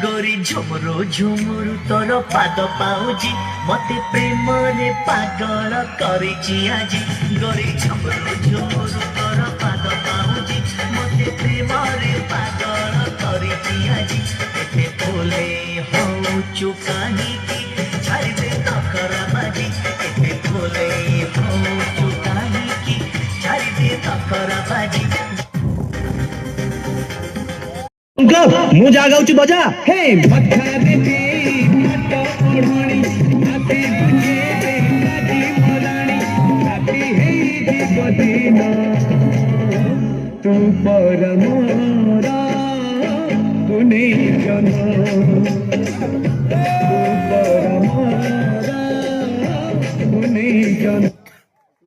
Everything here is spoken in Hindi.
गोरी झुमरू झुमरू तोर पाद पाउजी मते प्रेम रे पागल करिछि आजी। गोरी झुमरू झुमरू तोर पाद पाउजी मते प्रेम रे पागल करिछि आजी। एते फूले होचु काहीकि छाड़ी दे तखरा बाजी। एते फूले होचु काहीकि छाड़ी दे तखरा बाजी। मु जा गाउची बजा हे मथा देती मट ओढ़णी नाते बजे बेटी मोराणी राती है दीपदीना तू पर मोरा तू नहीं जाना।